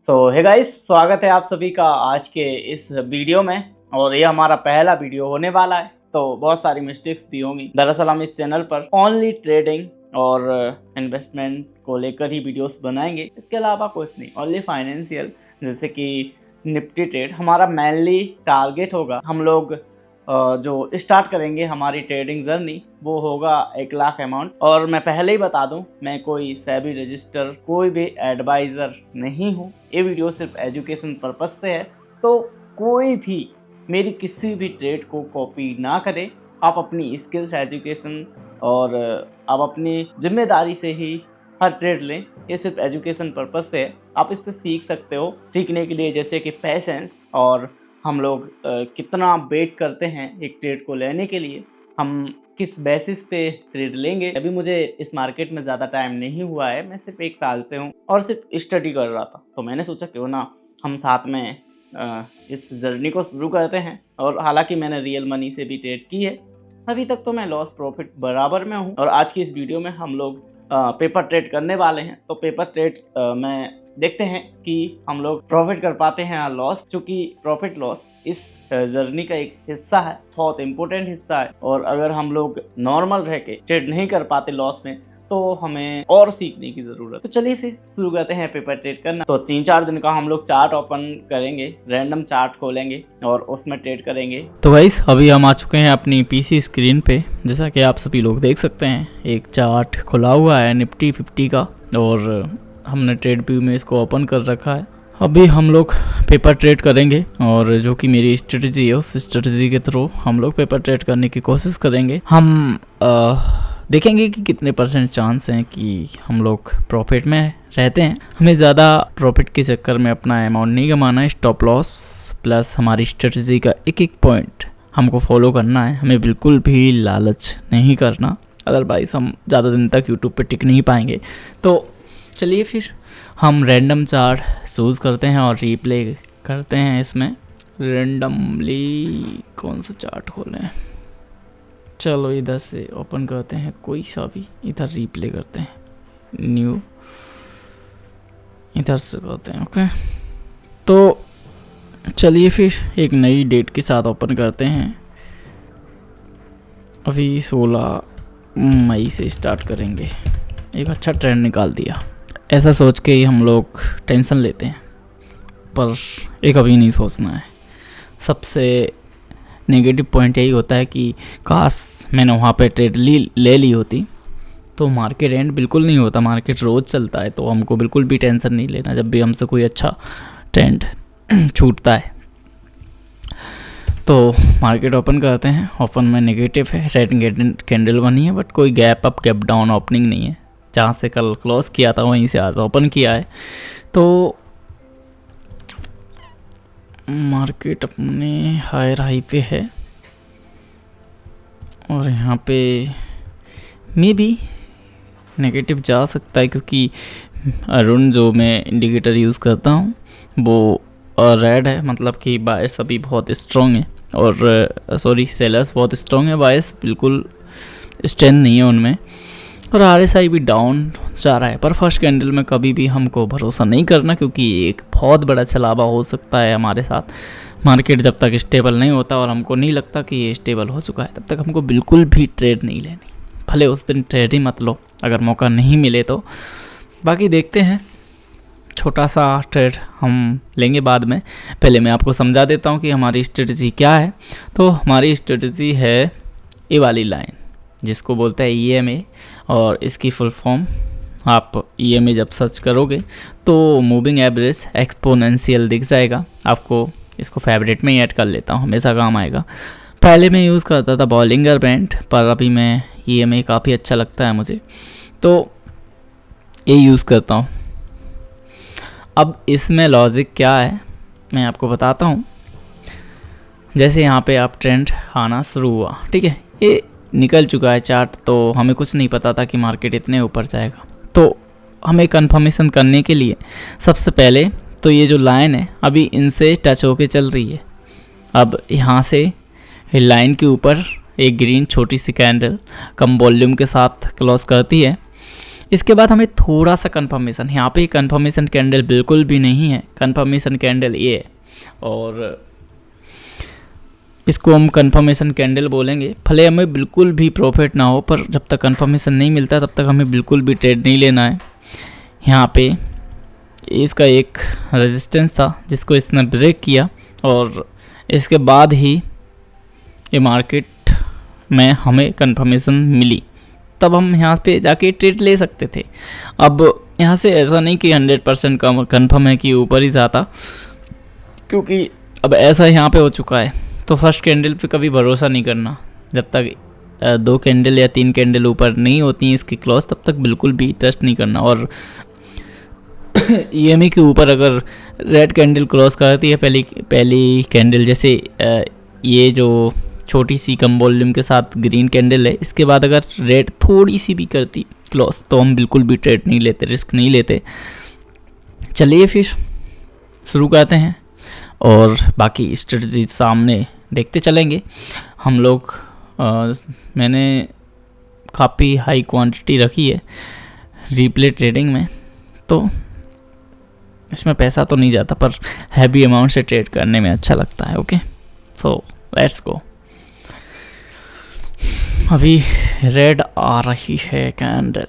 Hey guys, स्वागत है आप सभी का आज के इस वीडियो में। और ये हमारा पहला वीडियो होने वाला है, तो बहुत सारी मिस्टेक्स भी होंगी। दरअसल हम इस चैनल पर ओनली ट्रेडिंग और इन्वेस्टमेंट को लेकर ही वीडियोस बनाएंगे, इसके अलावा कुछ नहीं। ओनली फाइनेंशियल, जैसे कि निफ्टी ट्रेड हमारा मेनली टारगेट होगा। हम लोग जो स्टार्ट करेंगे हमारी ट्रेडिंग जर्नी वो होगा 1 लाख अमाउंट। और मैं पहले ही बता दूं, मैं कोई सेबी रजिस्टर कोई भी एडवाइज़र नहीं हूं। ये वीडियो सिर्फ एजुकेशन पर्पस से है, तो कोई भी मेरी किसी भी ट्रेड को कॉपी ना करें। आप अपनी स्किल्स, एजुकेशन और आप अपनी जिम्मेदारी से ही हर ट्रेड लें। ये सिर्फ एजुकेशन पर्पस से है, आप इससे सीख सकते हो। सीखने के लिए जैसे कि पेशेंस, और हम लोग कितना वेट करते हैं एक ट्रेड को लेने के लिए, हम किस बेसिस पे ट्रेड लेंगे। अभी मुझे इस मार्केट में ज़्यादा टाइम नहीं हुआ है, मैं सिर्फ 1 साल से हूँ और सिर्फ स्टडी कर रहा था। तो मैंने सोचा क्यों ना हम साथ में इस जर्नी को शुरू करते हैं। और हालांकि मैंने रियल मनी से भी ट्रेड की है, अभी तक तो मैं लॉस प्रॉफिट बराबर में हूँ। और आज की इस वीडियो में हम लोग पेपर ट्रेड करने वाले हैं। तो पेपर ट्रेड में देखते हैं कि हम लोग प्रॉफिट कर पाते हैं या लॉस। चूँकि प्रॉफिट लॉस इस जर्नी का एक हिस्सा है, बहुत इम्पोर्टेंट हिस्सा है। और अगर हम लोग नॉर्मल रह के ट्रेड नहीं कर पाते लॉस में, तो हमें और सीखने की ज़रूरत। तो चलिए फिर शुरू करते हैं पेपर ट्रेड करना। तो 3-4 दिन का हम लोग चार्ट ओपन करेंगे, रैंडम चार्ट खोलेंगे और उसमें ट्रेड करेंगे। तो गाइस, अभी हम आ चुके हैं अपनी पीसी स्क्रीन पे। जैसा कि आप सभी लोग देख सकते हैं, एक चार्ट खुला हुआ है निफ्टी 50 का, और हमने ट्रेड व्यू में इसको ओपन कर रखा है। अभी हम लोग पेपर ट्रेड करेंगे, और जो कि मेरी स्ट्रेटजी है उस स्ट्रेटजी के थ्रू हम लोग पेपर ट्रेड करने की कोशिश करेंगे। हम देखेंगे कि कितने % चांस हैं कि हम लोग प्रॉफिट में रहते हैं। हमें ज़्यादा प्रॉफिट के चक्कर में अपना अमाउंट नहीं कमाना है। स्टॉप लॉस प्लस हमारी स्ट्रेटजी का एक पॉइंट हमको फॉलो करना है। हमें बिल्कुल भी लालच नहीं करना, अदरवाइज हम ज़्यादा दिन तक यूट्यूब पे टिक नहीं पाएंगे। तो चलिए फिर हम रैंडम चार्ट चूज़ करते हैं और रीप्ले करते हैं। इसमें रैंडमली कौन सा चार्ट खोलें? चलो इधर से ओपन करते हैं, कोई सा भी। इधर रीप्ले करते हैं, न्यू, इधर से करते हैं। ओके, तो चलिए फिर एक नई डेट के साथ ओपन करते हैं। अभी 16 मई से स्टार्ट करेंगे। एक अच्छा ट्रेंड निकाल दिया, ऐसा सोच के ही हम लोग टेंशन लेते हैं, पर एक अभी नहीं सोचना है। सबसे नेगेटिव पॉइंट यही होता है कि काश मैंने वहाँ पे ट्रेड ले ली होती तो मार्केट एंड बिल्कुल नहीं होता। मार्केट रोज़ चलता है, तो हमको बिल्कुल भी टेंशन नहीं लेना जब भी हमसे कोई अच्छा ट्रेंड छूटता है। तो मार्केट ओपन करते हैं। ओपन में नेगेटिव है, रेड कैंडल बनी है, बट कोई gap up gap down opening नहीं है। जहाँ से कल क्लोज किया था वहीं से आज ओपन किया है। तो मार्केट अपने हायर हाई पे है, और यहाँ पे मे बी नेगेटिव जा सकता है, क्योंकि अरुण जो मैं इंडिकेटर यूज़ करता हूँ वो रेड है, मतलब कि बायस अभी बहुत स्ट्रॉन्ग है, और सेलर्स बहुत स्ट्रॉन्ग है, बायस बिल्कुल स्ट्रेंथ नहीं है उनमें। और RSI भी डाउन जा रहा है। पर फर्स्ट कैंडल में कभी भी हमको भरोसा नहीं करना, क्योंकि एक बहुत बड़ा छलावा हो सकता है हमारे साथ। मार्केट जब तक स्टेबल नहीं होता और हमको नहीं लगता कि ये स्टेबल हो चुका है, तब तक हमको बिल्कुल भी ट्रेड नहीं लेनी। भले उस दिन ट्रेड ही मत लो अगर मौका नहीं मिले तो। बाकी देखते हैं, छोटा सा ट्रेड हम लेंगे बाद में। पहले मैं आपको समझा देता हूँ कि हमारी स्ट्रेटजी क्या है। तो हमारी स्ट्रेटजी है ये वाली लाइन, जिसको बोलते हैं EMA, और इसकी फुल फॉर्म आप EMA जब सर्च करोगे तो मूविंग एवरेज एक्सपोनेंशियल दिख जाएगा आपको। इसको फेवरेट में ही ऐड कर लेता हूँ, हमेशा काम आएगा। पहले मैं यूज़ करता था बॉलिंगर बैंड, पर अभी मैं EMA काफ़ी अच्छा लगता है मुझे, तो ये यूज़ करता हूँ। अब इसमें लॉजिक क्या है मैं आपको बताता हूँ। जैसे यहाँ पे आप ट्रेंड आना शुरू हुआ, ठीक है, ये निकल चुका है चार्ट, तो हमें कुछ नहीं पता था कि मार्केट इतने ऊपर जाएगा। तो हमें कंफर्मेशन करने के लिए सबसे पहले तो ये जो लाइन है अभी इनसे टच होके चल रही है। अब यहाँ से लाइन के ऊपर एक ग्रीन छोटी सी कैंडल कम वॉल्यूम के साथ क्लोज करती है। इसके बाद हमें थोड़ा सा कंफर्मेशन, यहाँ पे कंफर्मेशन कैंडल बिल्कुल भी नहीं है, कंफर्मेशन कैंडल ये है और इसको हम कंफर्मेशन कैंडल बोलेंगे। भले हमें बिल्कुल भी प्रॉफिट ना हो, पर जब तक कंफर्मेशन नहीं मिलता तब तक हमें बिल्कुल भी ट्रेड नहीं लेना है। यहाँ पे इसका एक रेजिस्टेंस था जिसको इसने ब्रेक किया और इसके बाद ही ये मार्केट में हमें कंफर्मेशन मिली, तब हम यहाँ पे जाके ट्रेड ले सकते थे। अब यहाँ से ऐसा नहीं कि 100% कंफर्म है कि ऊपर ही जाता, क्योंकि अब ऐसा यहाँ पे हो चुका है। तो फर्स्ट कैंडल पे कभी भरोसा नहीं करना, जब तक 2 कैंडल या 3 कैंडल ऊपर नहीं होती हैं इसकी क्लोज, तब तक बिल्कुल भी ट्रस्ट नहीं करना। और EMA के ऊपर अगर रेड कैंडल क्लोज करती है पहली कैंडल, जैसे ये जो छोटी सी कम वॉल्यूम के साथ ग्रीन कैंडल है, इसके बाद अगर रेड थोड़ी सी भी करती क्लोज तो हम बिल्कुल भी ट्रेड नहीं लेते, रिस्क नहीं लेते। चलिए फिर शुरू करते हैं और बाकी स्ट्रेटजी सामने देखते चलेंगे हम लोग। मैंने काफ़ी हाई क्वांटिटी रखी है रिप्ले ट्रेडिंग में, तो इसमें पैसा तो नहीं जाता, पर हैवी अमाउंट से ट्रेड करने में अच्छा लगता है। Okay, so let's go. अभी रेड आ रही है कैंडल,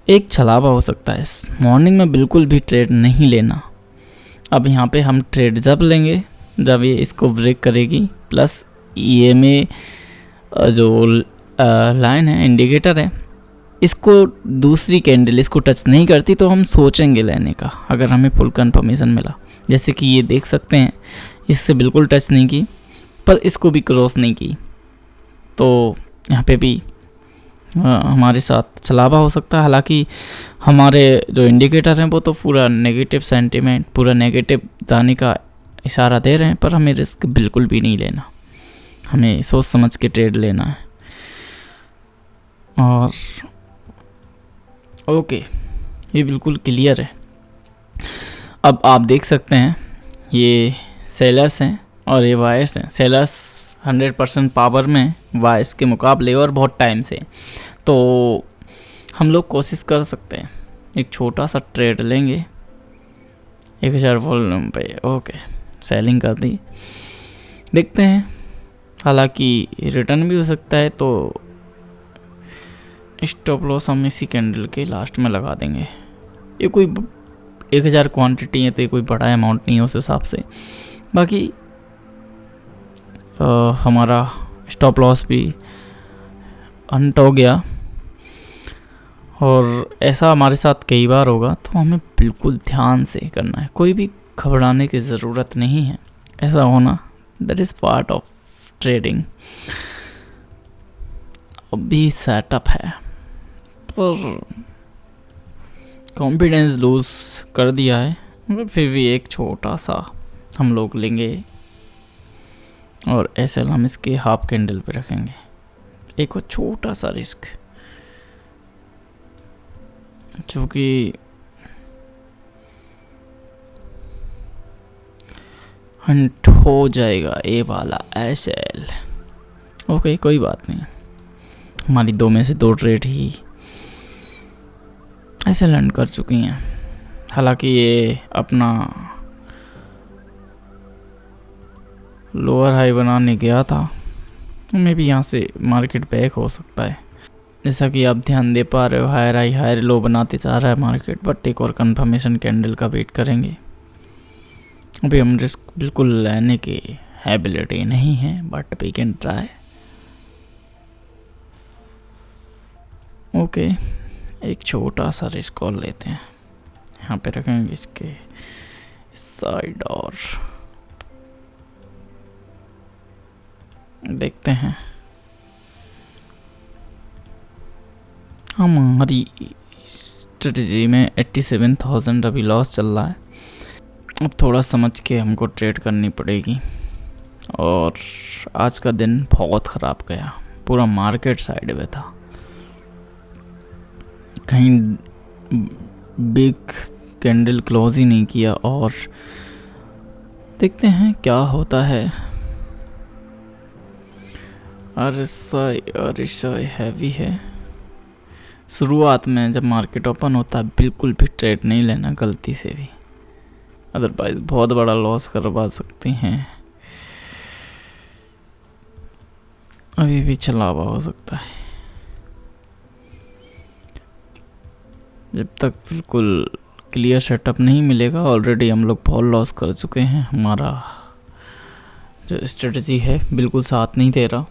एक छलावा हो सकता है। मॉर्निंग में बिल्कुल भी ट्रेड नहीं लेना। अब यहाँ पे हम ट्रेड जब लेंगे जब ये इसको ब्रेक करेगी, प्लस EMA जो लाइन है, इंडिकेटर है, इसको दूसरी कैंडल इसको टच नहीं करती तो हम सोचेंगे लेने का, अगर हमें फुल कंफर्मेशन मिला। जैसे कि ये देख सकते हैं, इससे बिल्कुल टच नहीं की, पर इसको भी क्रॉस नहीं की, तो यहाँ पे भी हमारे साथ छलावा हो सकता है। हालांकि हमारे जो इंडिकेटर हैं वो तो पूरा नेगेटिव सेंटीमेंट, पूरा नेगेटिव जाने का इशारा दे रहे हैं, पर हमें रिस्क बिल्कुल भी नहीं लेना, हमें सोच समझ के ट्रेड लेना है। और ओके, ये बिल्कुल क्लियर है। अब आप देख सकते हैं ये सेलर्स हैं और ये बायर्स हैं। सेलर्स 100% पावर में बायर्स के मुकाबले और बहुत टाइम से, तो हम लोग कोशिश कर सकते हैं, एक छोटा सा ट्रेड लेंगे 1000 वॉल्यूम पे। ओके, सेलिंग कर दी, देखते हैं, हालांकि रिटर्न भी हो सकता है, तो स्टॉप लॉस हम इसी कैंडल के लास्ट में लगा देंगे। ये कोई 1000 क्वांटिटी है तो ये कोई बड़ा अमाउंट नहीं है उस हिसाब से। बाकी हमारा स्टॉप लॉस भी अंट हो गया, और ऐसा हमारे साथ कई बार होगा, तो हमें बिल्कुल ध्यान से करना है, कोई भी घबराने की ज़रूरत नहीं है। ऐसा होना that is part of trading. अभी सेटअप है, पर कॉन्फिडेंस लूज कर दिया है, मगर फिर भी एक छोटा सा हम लोग लेंगे और ऐसे हम इसके हाफ कैंडल पे रखेंगे, एक और छोटा सा रिस्क, क्योंकि हंट हो जाएगा ये वाला SL। ओके, कोई बात नहीं, हमारी 2 में से 2 ट्रेड ही ऐसे लैंड कर चुकी हैं। हालांकि ये अपना लोअर हाई बनाने गया था, मे भी यहाँ से मार्केट बैक हो सकता है। जैसा कि आप ध्यान दे पा रहे हो, हायर हाई हायर लो बनाते जा रहा है मार्केट, बट एक और कंफर्मेशन कैंडल का वेट करेंगे। अभी हम रिस्क बिल्कुल लेने की एबिलिटी नहीं है, but we can try. Okay, एक छोटा सा रिस्क और लेते हैं, यहाँ पे रखेंगे इसके साइड और देखते हैं। हमारी स्ट्रेटजी में 87,000 अभी लॉस चल रहा है। अब थोड़ा समझ के हमको ट्रेड करनी पड़ेगी, और आज का दिन बहुत ख़राब गया, पूरा मार्केट साइड में था, कहीं बिग कैंडल क्लोज ही नहीं किया। और देखते हैं क्या होता है। RSI हैवी है, शुरुआत में जब मार्केट ओपन होता है बिल्कुल भी ट्रेड नहीं लेना गलती से भी, अदरवाइज बहुत बड़ा लॉस करवा सकती हैं। अभी भी चला हुआ हो सकता है। जब तक बिल्कुल क्लियर सेटअप नहीं मिलेगा, ऑलरेडी हम लोग बहुत लॉस कर चुके हैं। हमारा जो स्ट्रेटजी है बिल्कुल साथ नहीं दे रहा,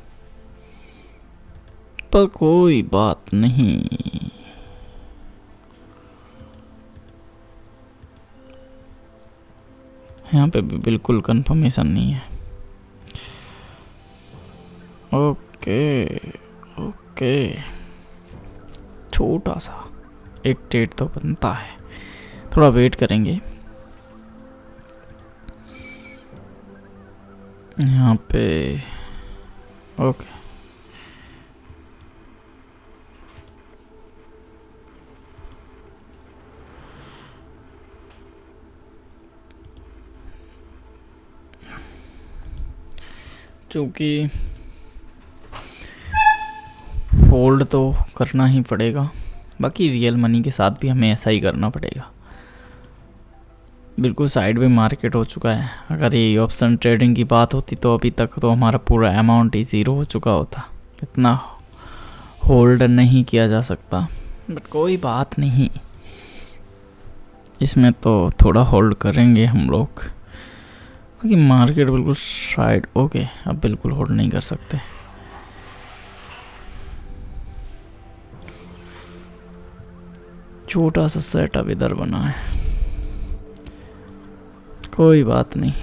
पर कोई बात नहीं। यहाँ पे भी बिल्कुल कंफर्मेशन नहीं है। ओके ओके, छोटा सा एक ट्रेड तो बनता है, थोड़ा वेट करेंगे। यहाँ पे ओके, क्योंकि होल्ड तो करना ही पड़ेगा, बाकी रियल मनी के साथ भी हमें ऐसा ही करना पड़ेगा। बिल्कुल साइड में मार्केट हो चुका है। अगर ये ऑप्शन ट्रेडिंग की बात होती तो अभी तक तो हमारा पूरा अमाउंट ही ज़ीरो हो चुका होता। इतना होल्ड नहीं किया जा सकता, बट कोई बात नहीं, इसमें तो थोड़ा होल्ड करेंगे हम लोग। बाकी मार्केट बिल्कुल साइड ओके, अब बिल्कुल होल्ड नहीं कर सकते। छोटा सा सेटअप इधर बना है, कोई बात नहीं।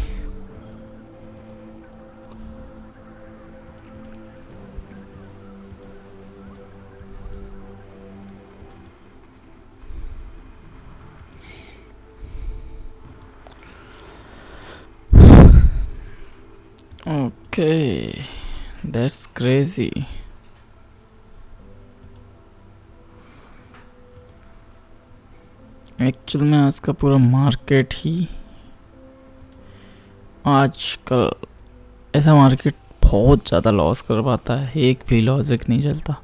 Okay, that's crazy. एक्चुअल में आज का पूरा मार्केट ही, आजकल ऐसा मार्केट बहुत ज़्यादा लॉस करवाता है, एक भी लॉजिक नहीं चलता।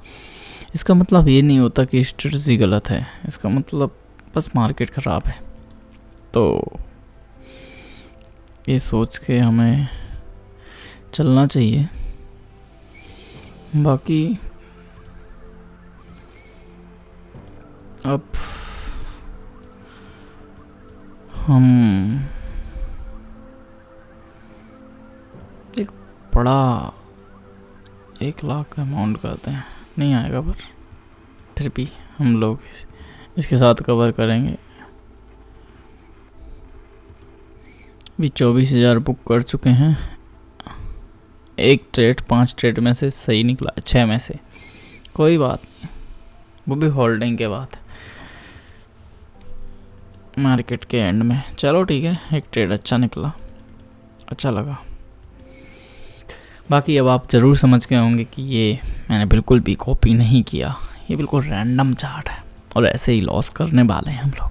इसका मतलब ये नहीं होता कि स्ट्रेटजी गलत है, इसका मतलब बस मार्केट ख़राब है। तो ये सोच के हमें चलना चाहिए। बाकी अब हम एक बड़ा 1 लाख अमाउंट करते हैं, नहीं आएगा पर फिर भी हम लोग इसके साथ कवर करेंगे। भी 24,000 बुक कर चुके हैं। एक ट्रेड 5 ट्रेड में से सही निकला, 6 में से, कोई बात नहीं, वो भी होल्डिंग के बाद मार्केट के एंड में। चलो ठीक है, एक ट्रेड अच्छा निकला, अच्छा लगा। बाकी अब आप ज़रूर समझ गए होंगे कि ये मैंने बिल्कुल भी कॉपी नहीं किया, ये बिल्कुल रैंडम चार्ट है और ऐसे ही लॉस करने वाले हैं हम लोग।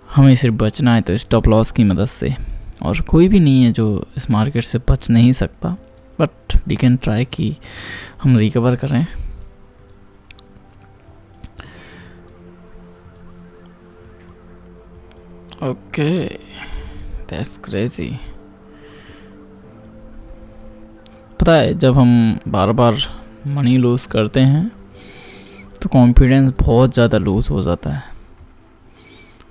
हमें सिर्फ बचना है तो स्टॉप लॉस की मदद से, और कोई भी नहीं है जो इस मार्केट से बच नहीं सकता, बट वी कैन ट्राई कि हम रिकवर करें। Okay, that's crazy. पता है, जब हम बार बार मनी लूज़ करते हैं तो कॉन्फिडेंस बहुत ज़्यादा लूज़ हो जाता है।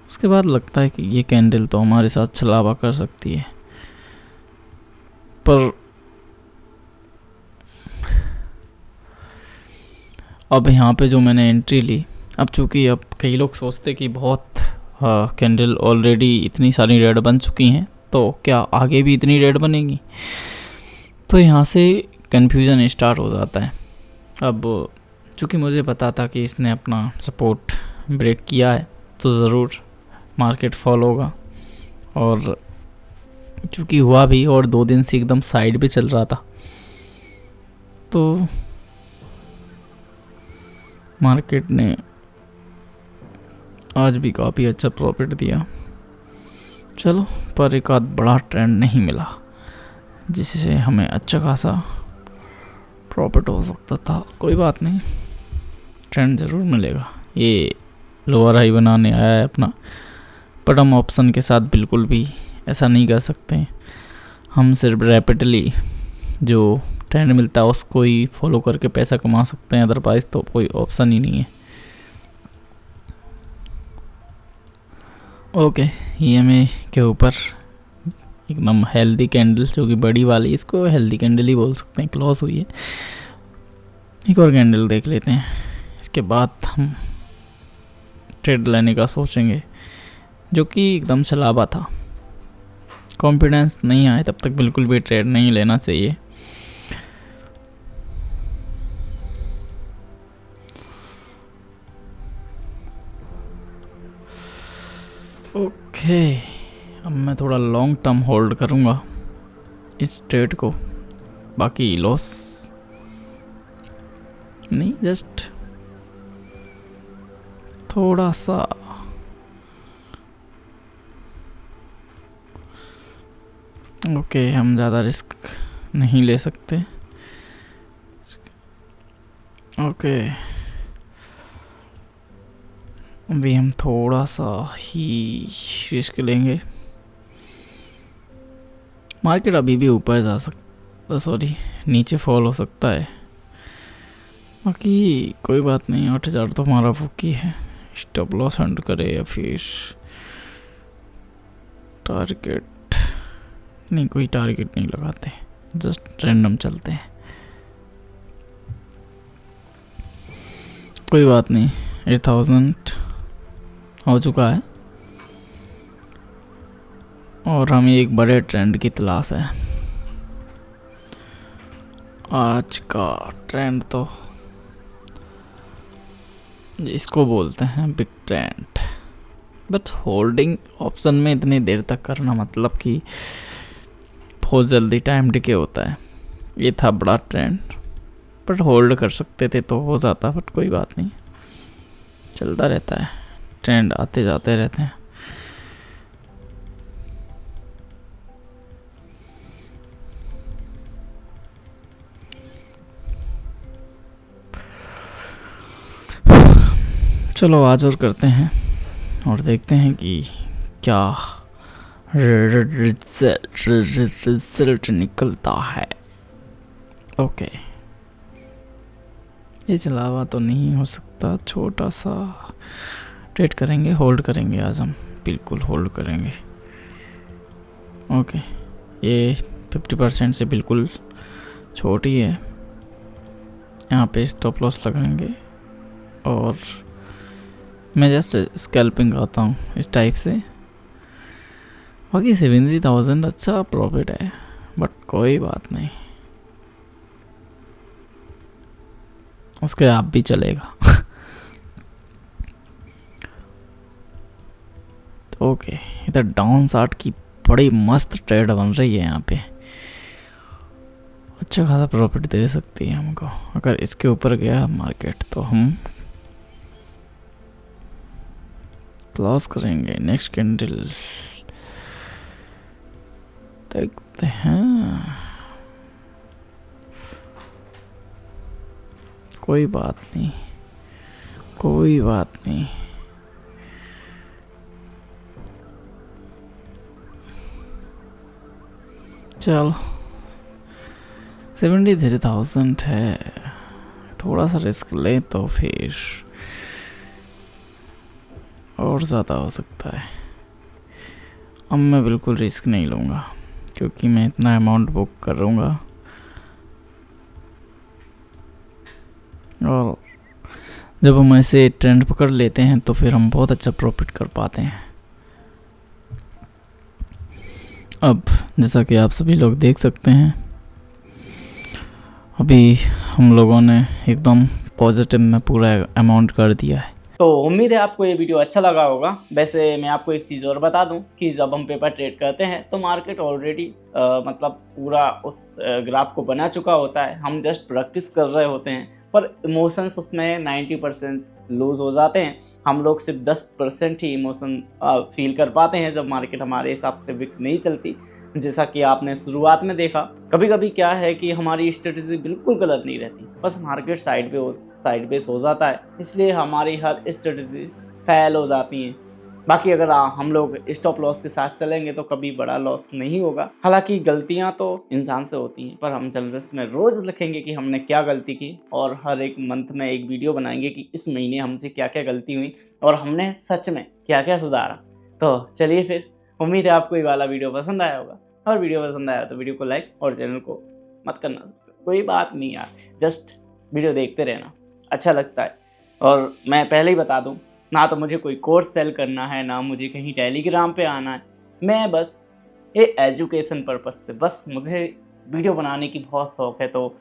उसके बाद लगता है कि ये कैंडल तो हमारे साथ छलावा कर सकती है, पर अब यहाँ पे जो मैंने एंट्री ली, अब चूँकि अब कई लोग सोचते कि बहुत कैंडल ऑलरेडी इतनी सारी रेड बन चुकी हैं तो क्या आगे भी इतनी रेड बनेगी, तो यहाँ से कन्फ्यूज़न स्टार्ट हो जाता है। अब चूँकि मुझे पता था कि इसने अपना सपोर्ट ब्रेक किया है तो ज़रूर मार्केट फॉल होगा, और चूँकि हुआ भी, और 2 दिन से एकदम साइड पे चल रहा था, तो मार्केट ने आज भी काफ़ी अच्छा प्रॉफिट दिया। चलो, पर एक आध बड़ा ट्रेंड नहीं मिला जिससे हमें अच्छा खासा प्रॉफिट हो सकता था। कोई बात नहीं, ट्रेंड ज़रूर मिलेगा। ये लोअर हाई बनाने आया है अपना, बट हम ऑप्शन के साथ बिल्कुल भी ऐसा नहीं कर सकते। हम सिर्फ रैपिडली जो ट्रेंड मिलता है उसको ही फॉलो करके पैसा कमा सकते हैं, अदरवाइज तो कोई ऑप्शन ही नहीं है। ओके, EMA के ऊपर एकदम हेल्दी कैंडल जो कि बड़ी वाली, इसको हेल्दी कैंडल ही बोल सकते हैं, क्लोज हुई है। एक और कैंडल देख लेते हैं, इसके बाद हम ट्रेड लेने का सोचेंगे, जो कि एकदम छलावा था। कॉन्फिडेंस नहीं आए तब तक बिल्कुल भी ट्रेड नहीं लेना चाहिए। ओके, अब मैं थोड़ा लॉन्ग टर्म होल्ड करूँगा इस ट्रेड को, बाकी लॉस नहीं, जस्ट थोड़ा सा ओके, हम ज़्यादा रिस्क नहीं ले सकते। ओके, अभी हम थोड़ा सा ही रिस्क लेंगे। मार्केट अभी भी ऊपर जा सकता, सॉरी नीचे फॉल हो सकता है, बाकी कोई बात नहीं। 8000 तो हमारा बुकी है। स्टॉप लॉस हंड करे या फिर टारगेट, नहीं कोई टारगेट नहीं लगाते, जस्ट रैंडम चलते हैं। कोई बात नहीं, 8000 हो चुका है और हमें एक बड़े ट्रेंड की तलाश है। आज का ट्रेंड तो इसको बोलते हैं big trend, but holding option में इतनी देर तक करना मतलब कि बहुत जल्दी टाइम डिके होता है। ये था बड़ा ट्रेंड, बट होल्ड कर सकते थे तो हो जाता, बट कोई बात नहीं, चलता रहता है, ट्रेंड आते जाते रहते हैं। चलो आज और करते हैं और देखते हैं कि क्या रिजल्ट निकलता है। ओके, ये चलावा तो नहीं हो सकता, छोटा सा ट्रेड करेंगे, होल्ड करेंगे, आज हम बिल्कुल होल्ड करेंगे। ओके, ये 50% से बिल्कुल छोटी है, यहाँ पे स्टॉप लॉस लगाएंगे और मैं जस्ट स्कैल्पिंग आता हूँ इस टाइप से। बाकी 70,000 अच्छा प्रॉफिट है, बट कोई बात नहीं, उसके आप भी चलेगा। तो ओके, इधर डाउन सार्ट की बड़ी मस्त ट्रेड बन रही है, यहाँ पे अच्छा खासा प्रॉफिट दे सकती है हमको। अगर इसके ऊपर गया मार्केट तो हम क्लोज करेंगे। नेक्स्ट कैंडल देखते हैं, कोई बात नहीं, कोई बात नहीं। चलो 73,000 है, थोड़ा सा रिस्क ले तो फिर और ज़्यादा हो सकता है। अब मैं बिल्कुल रिस्क नहीं लूँगा क्योंकि मैं इतना अमाउंट बुक कर लूँगा और जब हम ऐसे ट्रेंड पकड़ लेते हैं तो फिर हम बहुत अच्छा प्रॉफिट कर पाते हैं। अब जैसा कि आप सभी लोग देख सकते हैं, अभी हम लोगों ने एकदम पॉजिटिव में पूरा अमाउंट कर दिया है। तो उम्मीद है आपको ये वीडियो अच्छा लगा होगा। वैसे मैं आपको एक चीज़ और बता दूं कि जब हम पेपर ट्रेड करते हैं तो मार्केट ऑलरेडी मतलब पूरा उस ग्राफ को बना चुका होता है, हम जस्ट प्रैक्टिस कर रहे होते हैं, पर इमोशंस उसमें 90% लूज हो जाते हैं। हम लोग सिर्फ 10% ही इमोशन फील कर पाते हैं जब मार्केट हमारे हिसाब से विक नहीं चलती। जैसा कि आपने शुरुआत में देखा, कभी कभी क्या है कि हमारी स्ट्रेटजी बिल्कुल गलत नहीं रहती, बस मार्केट साइडवेज हो जाता है, इसलिए हमारी हर स्ट्रेटजी फेल हो जाती है। बाकी अगर हम लोग स्टॉप लॉस के साथ चलेंगे तो कभी बड़ा लॉस नहीं होगा। हालांकि गलतियां तो इंसान से होती हैं, पर हम जर्नलिस्ट में रोज़ लिखेंगे कि हमने क्या गलती की, और हर एक मंथ में एक वीडियो बनाएंगे कि इस महीने हमसे क्या क्या गलती हुई और हमने सच में क्या क्या सुधारा। तो चलिए फिर, उम्मीद है आपको ये वाला वीडियो पसंद आया होगा, और वीडियो पसंद आया तो वीडियो को लाइक और चैनल को मत करना, कोई बात नहीं यार, जस्ट वीडियो देखते रहना, अच्छा लगता है। और मैं पहले ही बता दूं, ना तो मुझे कोई कोर्स सेल करना है, ना मुझे कहीं टेलीग्राम पे आना है। मैं बस ये एजुकेशन पर्पस से, बस मुझे वीडियो बनाने की बहुत शौक है, तो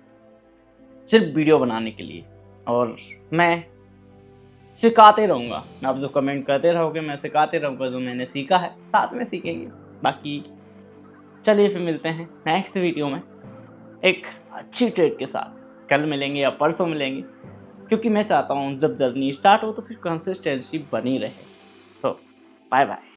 सिर्फ वीडियो बनाने के लिए। और मैं सिखाते रहूँगा, आप जो कमेंट करते रहोगे मैं सिखाते रहूँगा, जो मैंने सीखा है साथ में सीखेंगे। बाकी चलिए फिर मिलते हैं नेक्स्ट वीडियो में एक अच्छी ट्रेड के साथ। कल मिलेंगे या परसों मिलेंगे, क्योंकि मैं चाहता हूँ जब जर्नी स्टार्ट हो तो फिर कंसिस्टेंसी बनी रहे। सो बाय बाय।